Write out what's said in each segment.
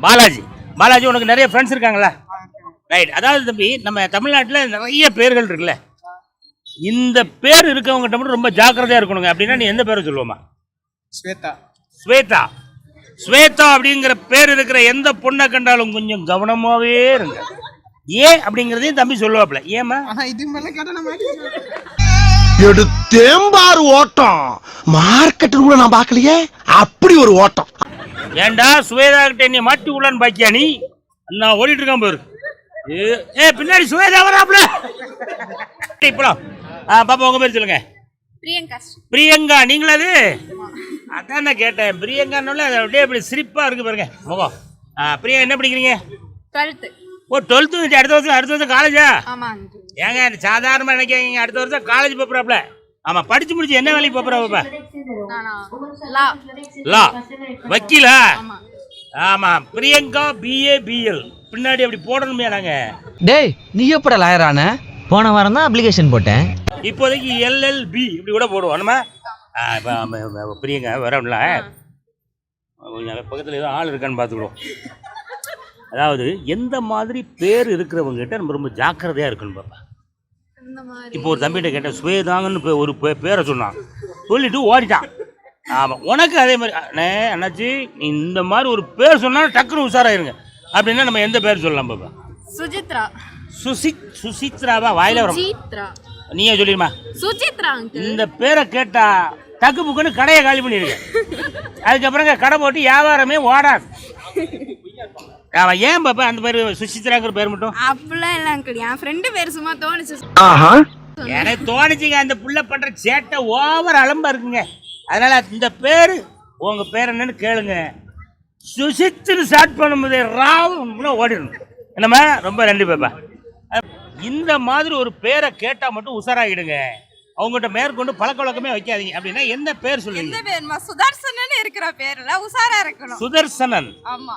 பாலாஜி. பாலாஜி, உனக்கு நிறைய ஃப்ரெண்ட்ஸ் இருக்காங்களா? ரைட். அதாவது தம்பி, நம்ம தமிழ்நாட்டில் நிறைய பேர்கள் இருக்குல்ல, இந்த பேர் இருக்கவங்ககிட்ட மட்டும் ரொம்ப ஜாக்கிரதையா இருக்கணுங்க. அப்படின்னா நீ எந்த பேரை சொல்லுவோமா? ஸ்வேதா. ஸ்வேதா. ஸ்வேதா அப்படிங்கிற பேர் இருக்கிற எந்த பொண்ணை கண்டாலும் கொஞ்சம் கவனமாவே இருங்க. ஏன் அப்படிங்கறதையும் தம்பி சொல்லுவாப்ல. ஏமா இது மேல கேட்டா எடுத்தேம்பாரு ஓட்டம் மார்க்கெட் கூட நான் பார்க்கலையே, அப்படி ஒரு ஓட்டம். ஏண்டா சுவேதா கிட்ட நீ மாட்டி உள்ளான்னு பாக்கியா? நீ நான் ஓடிட்டு இருக்கான் பாரு. பின்னாடி சுவேதா வராப்ல. இப்பலாம் பாப்பா, உங்க பேர் சொல்லுங்க. பிரியங்கா. பிரியங்கா. நீங்களா? அது அதான் நான் கேட்டேன். பிரியங்கான்னு அப்படியே அப்படி சிரிப்பா இருக்கு பாருங்க முகம். பிரியா, என்ன படிக்கிறீங்க? 12th. ஓ, 12th. அடுத்த வருஷம் காலேஜா? ஏங்க சாதாரணமா நினைக்கிறீங்க, அடுத்த வருஷம் காலேஜ் போறாப்ல. ஆமா, படிச்சு முடிச்சு என்ன வேலைக்கு போறாப்பா? லா. வக்கீலா? ஆமா. பிரியங்கா BA BL பின்னாடி அப்படி போடணுமே. நாங்க டேய், நீ எப்படா லாயரான? போன வாரம் தான் அப்ளிகேஷன் போட்டேன். இப்போதைக்கு LLB இப்படி கூட போடுவோம் நம்ம. பிரியங்கா வரல, பக்கத்தில் ஏதோ ஆள் இருக்கான்னு பார்த்துக்கிடுவோம். அதாவது எந்த மாதிரி பேர் இருக்கிறவங்க கிட்ட நம்ம ரொம்ப ஜாக்கிரதையா இருக்கணும் பாப்பா. இப்போ ஒரு தம்பிகிட்ட கேட்டேன், ஸ்வேதாங்கன்னு ஒரு பேரை சொன்னான், சொல்லிட்டு ஓடிட்டான். ஆமாம், உனக்கு அதே மாதிரி அண்ணாச்சி இந்த மாதிரி ஒரு பேர் சொன்னாலும் டக்குன்னு உஷாராயிருங்க. அப்படின்னா நம்ம எந்த பேர் சொல்லலாம் பாப்பா? சுஜித்ரா. சுசித்ராவா? வாயில வரும். நீயே சொல்லிடுமா? சுஜித்ரா. இந்த பேரை கேட்டா டக்கு புக்குன்னு கடையை காலி பண்ணிடுங்க. அதுக்கப்புறம் கடை போட்டு வியாபாரமே ஓடாது. ஏன் பாப்பா அந்த பேர் சுசித்ராங்கிற பேர் மட்டும்? அப்படிலாம் இல்லை அங்கிள், என் ஃப்ரெண்டு பேர் சும்மா தோணுச்சு. எனக்கு தோணுச்சுங்க. அந்த புள்ள பண்ற சேட்டை ஓவர் அலம்பா இருக்குங்க. அதனால இந்த பேரு, உங்க பேர் என்னன்னு கேளுங்க. சுசித்னு ஸ்டார்ட் பண்ணும்போது ராவ் ஓடிடணும். என்னம்மா? ரொம்ப நன்றி பாப்பா. இந்த மாதிரி ஒரு பேரை கேட்டா மட்டும் உஷாராகிடுங்க. அவங்ககிட்ட மேற்கொண்டு பழக்க வழக்கமே வைக்காதீங்க. அப்படின்னா எந்த பேர் சொல்லுங்க? சுதர்சனன் இருக்கிற பேர்ல உஷாரா இருக்கணும். சுதர்சனன். ஆமா.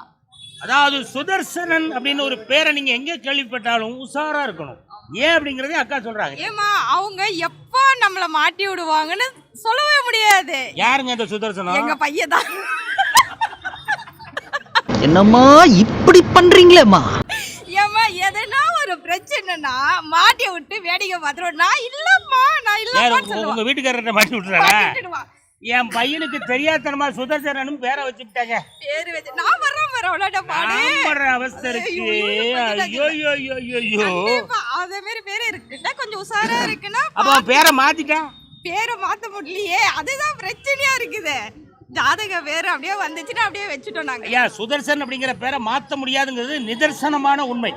அதாவது சுதர்சனன் அப்படின்னு ஒரு பேரை நீங்க எங்க கேள்விப்பட்டாலும் உஷாரா இருக்கணும். ஏன் அப்படிங்கறதே அக்கா சொல்றாங்க. ஏமா, அவங்க எப்போ நம்மள மாட்டி விடுவாங்கன்னு சொல்லவே முடியாது. யாருங்க இந்த சுதர்சனம்? எங்க பையன் தான். என்னம்மா இப்படி பண்றீங்களேம்மா? ஏமா, எதனா ஒரு பிரச்சனைனா மாட்டி விட்டு வேடிக்கை பார்த்துருவோம். நான் இல்லம்மா, நான் இல்லம்மா. உங்க வீட்டுக்காரர்கிட்ட மாட்டி விட்டுறாங்க. என் பையனுக்கு தெரியாதனமா சுதர்சனனும் பேரை வச்சுட்டாங்க. பேரு வச்சு நான் வர்றேன் அவஸ்தை இருக்கு. ஐயோ ஐயோ ஐயோ, அதே மாதிரி பேரு இருக்குன்னா கொஞ்சம் உஷாரா இருக்குன்னா. அப்ப பேரை மாத்திட்டேன். பேரை மாத்த முடியலையே, அதுதான் பிரச்சனையா இருக்குது. ஜாதக பேரு அப்படியே வந்துச்சுன்னா அப்படியே வச்சுட்டோம் நாங்க. ஐயா, சுதர்சன் அப்படிங்கிற பேரை மாத்த முடியாதுங்கிறது நிதர்சனமான உண்மை.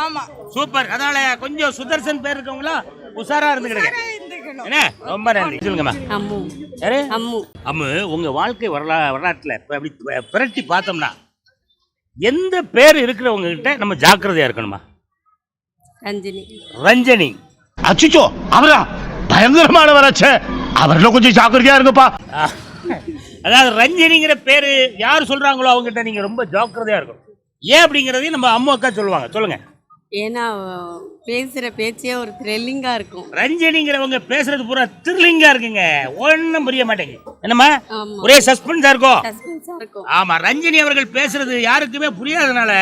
ஆமா, சூப்பர். அதனால கொஞ்சம் சுதர்சன் பேர் இருக்கவங்களா உஷாரா இருந்துக்கிடுங்க. என்ன? ரொம்ப நன்றி. சொல்லுங்கம்மா. அம்மு. யாரு? அம்மு. அம்மு, உங்க வாழ்க்கை வரலாற்றுல அப்படி புரட்டி பார்த்தோம்னா எந்த பேர் இருக்கிறவங்க கிட்ட நம்ம ஜாக்கிரதையா இருக்கணுமா? ரஞ்சினி. ரஞ்சனி. அச்சிச்சோ, அவரா பயங்கரமானவராச்சே, அவர்ல கொஞ்சம் ஜாக்கிரதையா இருங்கப்பா. அதாவது ரஞ்சனிங்கிற பேரு யார் சொல்றாங்களோ அவங்க கிட்ட நீங்க ரொம்ப ஜாக்கிரதையா இருக்கணும். ஏன் அப்படிங்கறதையும் நம்ம அம்மா அக்கா சொல்லுவாங்க. சொல்லுங்க. ஏன்னா பேசுற பேச்சே ஒரு த்ரில்லிங்கா இருக்கும். ரஞ்சனிங்கிறவங்க பேசுறது பூரா த்ரில்லிங்கா இருக்குங்க. ஒன்னும் புரிய மாட்டேங்குது. என்னம்மா? ஒரே சஸ்பென்ஸா இருக்கும். ஆமா, ரஞ்சனி அவர்கள் பேசுறது யாருக்குமே புரியாதனால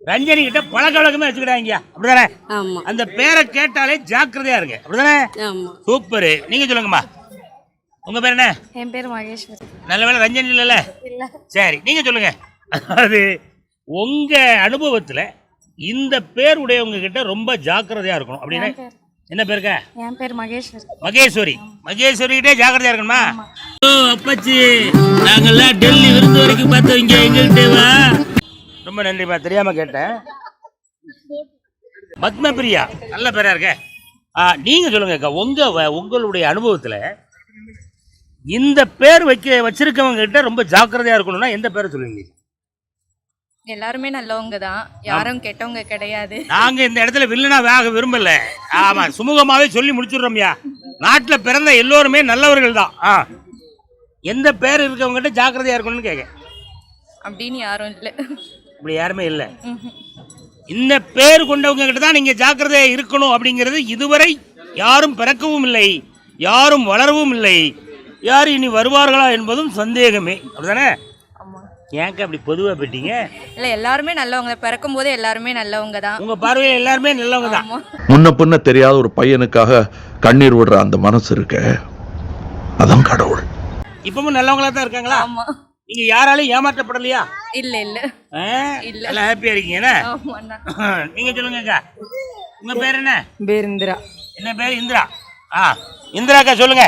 ரஞ்சனி கிட்ட பழக்க வழக்கமே வச்சுக்கிட்டாங்க. அப்படிதானே? அந்த பேரை கேட்டாலே ஜாக்கிரதையா இருங்க. அப்படிதானே? சூப்பர். நீங்க சொல்லுங்கம்மா, உங்க பேர் என்ன? என் பேர் மகேஸ்வரி. நல்ல வேலை ரஞ்சனி இல்ல. சரி, நீங்க சொல்லுங்க. அதாவது உங்க அனுபவத்துல இந்த பேர் உடையவங்க கிட்ட ரொம்ப ஜாக்கிரதையா இருக்கணும். அப்படின்னா என்ன பேருக்க? என் பேர் மகேஸ்வரி. மகேஸ்வரி. மகேஸ்வரி கிட்டே ஜாக்கிரதையா இருக்கணுமா? அப்பச்சி, நாங்கெல்லாம் டெல்லி விருந்து வரைக்கும் பார்த்தோம், இங்க எங்ககிட்ட வா. ரொம்ப நன்றிப்பா, தெரியாம கேட்டேன். பத்மபிரியா, நல்ல பேரா இருக்க. நீங்க சொல்லுங்க, உங்களுடைய அனுபவத்துல இந்த பேர் வச்சிருக்கவங்க கிட்ட ரொம்ப ஜாக்கிரதையா இருக்கணும்னா எந்த பேரை சொல்லுவீங்க? எல்லாருமே நல்லவங்க தான், யாரும் கெட்டவங்க கிடையாது. நாங்க இந்த இடத்துல வில்லனாக விரும்பல. ஆமா, சுமூகமாவே சொல்லி முடிச்சிடுறோம்யா. நாட்டுல பிறந்த எல்லோருமே நல்லவர்கள் தான். எந்த பேர் இருக்கவங்க கிட்ட ஜாக்கிரதையா இருக்கணும்னு கேட்க. அப்படின்னு யாரும் இல்லை. அப்படி யாருமே இல்லை. இந்த பேர் கொண்டவங்க கிட்ட தான் நீங்க ஜாக்கிரதையா இருக்கணும் அப்படிங்கிறது இதுவரை யாரும் பிறக்கவும் இல்லை, யாரும் வளரவும் இல்லை, யார் இனி வருவார்களா என்பதும் சந்தேகமே. அப்படிதானே? ஏங்க அப்படி பொதுவா போயிட்டீங்க? இல்ல எல்லாருமே நல்லவங்க, பிறக்கும் போதே எல்லாருமே நல்லவங்க தான். உங்க பார்வையில் எல்லாருமே நல்லவங்க தான். முன்ன பின்ன தெரியாத ஒரு பையனுக்காக கண்ணீர் விடுற அந்த மனசு இருக்கு, அதான் கடவுள். இப்பவும் நல்லவங்களா தான் இருக்காங்களா? ஆமா. நீங்க யாராலையும் ஏமாற்றப்படலையா? இல்ல இல்ல இல்ல. நல்லா ஹாப்பியா இருக்கீங்க. ஆமாண்ணா. நீங்க சொல்லுங்க. உங்க பேர் என்ன? பேர் இந்திரா. என்ன பேர்? இந்திரா. இந்திராக்கா சொல்லுங்க.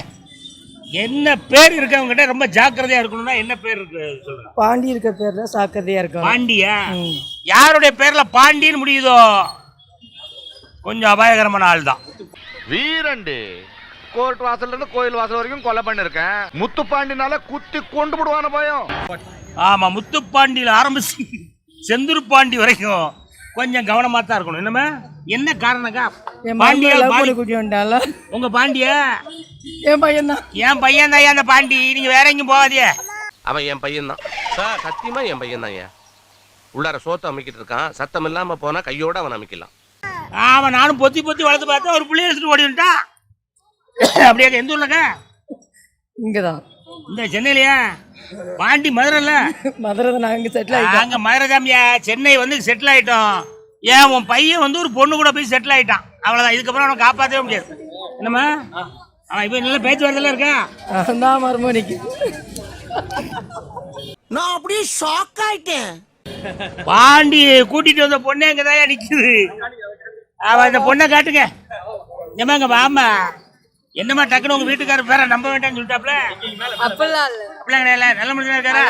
என்ன பேர் இருக்கவங்க கிட்ட ரொம்ப ஜாக்கிரதையா இருக்கணும்னா என்ன பேர் இருக்கு சொல்லுங்க. பாண்டி இருக்க பேர்ல சாக்கிரதையா இருக்கும். பாண்டியா? யாருடைய பேர்ல பாண்டின்னு முடியுதோ கொஞ்சம் அபாயகரமான ஆள் தான். வீரண்டு கோர்ட் வாசல்ல இருந்து கோயில் வாசல் வரைக்கும் கொலை பண்ணிருக்கேன். முத்துப்பாண்டினால குத்தி கொண்டு விடுவான பயம். ஆமா, முத்துப்பாண்டியில ஆரம்பிச்சு செந்தூர் பாண்டி வரைக்கும் கொஞ்சம் கவனமா தான் இருக்கணும். என்னமா என்ன காரணக்கா? உங்க பாண்டிய என் பையன் தான். என் பையன் தான் அந்த பாண்டி. நீங்க வேற எங்கேயும் போகாதீங்க. அவன் என் பையன் தான் சார், சத்தியமா என் பையன் தான். ஏன் உள்ளார சோத்த அமைக்கிட்டு இருக்கான், சத்தம் இல்லாம போனா கையோட அவன் அமைக்கலாம். அவன் நானும் பொத்தி வளர்த்து பார்த்தா ஒரு பிள்ளைய எடுத்துட்டு ஓடிட்டா. அப்படியே எந்த ஊர்லக்கா? இங்கதான், இந்த சென்னையிலயா? பாண்டி மதுரைல? மதுரை நாங்க செட்டில் ஆயிட்டோம். அங்க மதுரை தாமியா, சென்னை வந்து செட்டில் ஆயிட்டோம். ஏன் உன் பையன் வந்து ஒரு பொண்ணு கூட போய் செட்டில் ஆயிட்டான், அவ்வளவுதான். இதுக்கப்புறம் அவனை காப்பாற்றவே முடியாது. என்னம்மா அவன் இப்ப நல்ல பேச்சுவார்த்தையில இருக்கா? நான் மருமணிக்கு நான் அப்படியே ஷாக் ஆயிட்டேன். பாண்டி கூட்டிட்டு வந்த பொண்ணே இங்கதான் நிக்குது. அவன் இந்த பொண்ணை காட்டுங்க. ஏமாங்க வாமா. என்னமா டக்குனு உங்க வீட்டுக்காரர் பேர நம்ப வேண்டாம்னு சொல்லிட்டாப்ல? அப்படிலாம் கிடையாது. நல்ல மனுஷனா இருக்காரா?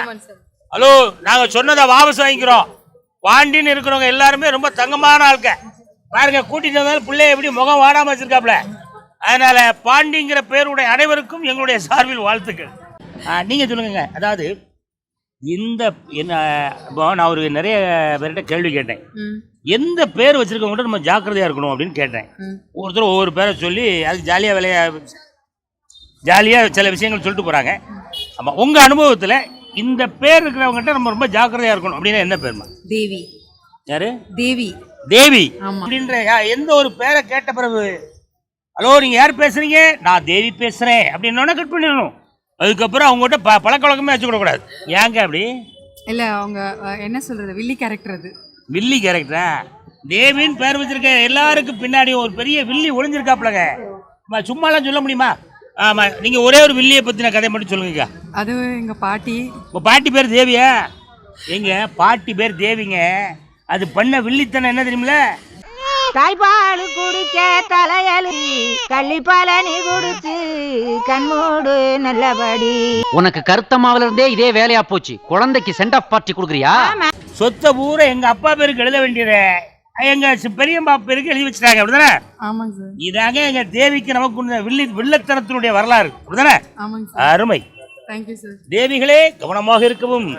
ஹலோ, நாங்க சொன்னதை வாபஸ் வாங்கிக்கிறோம். பாண்டின்னு இருக்கிறவங்க எல்லாருமே ரொம்ப தங்கமான ஆளுக்க. பாருங்க, கூட்டிட்டு வந்தாலும் பிள்ளைய எப்படி முகம் வாடாம வச்சிருக்காப்ல. அதனால பாண்டிங்கிற பேருடைய அனைவருக்கும் எங்களுடைய சார்பில் வாழ்த்துக்கள். நீங்க சொல்லுங்க. அதாவது இந்த என்ன, நான் ஒரு நிறைய பேர்கிட்ட கேள்வி கேட்டேன். எந்த பேர் வச்சிருக்கவங்க நம்ம ஜாக்கிரதையா இருக்கணும் அப்படின்னு கேட்டேன். ஒவ்வொருத்தரும் ஒவ்வொரு பேரை சொல்லி அது ஜாலியா சில விஷயங்கள் சொல்லிட்டு போறாங்க. ஆமா, உங்க அனுபவத்துல இந்த பேர் இருக்கிறவங்ககிட்ட நம்ம ரொம்ப ஜாக்கிரதையா இருக்கணும் அப்படின்னா என்ன பேருமா? தேவி. யாரு? தேவி. தேவி அப்படின்ற எந்த ஒரு பேரை கேட்ட பிறகு, ஹலோ நீங்க யார் பேசுறீங்க? நான் தேவி பேசுறேன் அப்படின்னு கட் பண்ணிடணும். அதுக்கப்புறம் அவங்ககிட்ட பழக்க வழக்கமே வச்சுக்கூட கூடாது. ஏங்க அப்படி? இல்ல அவங்க என்ன சொல்றது, வில்லி கேரக்டர். அது வில்லி கேரக்டரா? தேவின்னு பேர் வச்சிருக்க எல்லாருக்கும் பின்னாடி ஒரு பெரிய வில்லி ஒளிஞ்சிருக்காப்லங்க. சும்மாலாம் சொல்ல முடியுமா? ஆமா, நீங்க ஒரே ஒரு வில்லியை பத்தின கதை மட்டும் சொல்லுங்க. அது எங்க பாட்டி. உங்க பாட்டி பேர் தேவியா? எங்க பாட்டி பேர் தேவிங்க. அது பண்ண வில்லித்தனம் என்ன தெரியுமில? தாய்ப்பால் குடிக்க தலையலி கள்ளிப்பாலனி குடிச்சு கண்மூடு நல்லபடி. உனக்கு கருத்தமாவில இருந்தே இதே வேலையா போச்சு. குழந்தைக்கு சென்ட் ஆஃப் பார்ட்டி கொடுக்குறியா? சொத்த பூரா எங்க அப்பா பேருக்கு எழுத வேண்டியது எங்க பெரியம்மா பேருக்கு எழுதி வச்சுட்டாங்க, அப்படிதானே? ஆமாங்க சார். இதாங்க எங்க தேவிக்கு நமக்கு வில்லத்தனத்தினுடைய வரலாறு, அப்படிதானே? ஆமாங்க சார். அருமை. Thank you sir. தேவிகளே கவனமாக இருக்கவும்.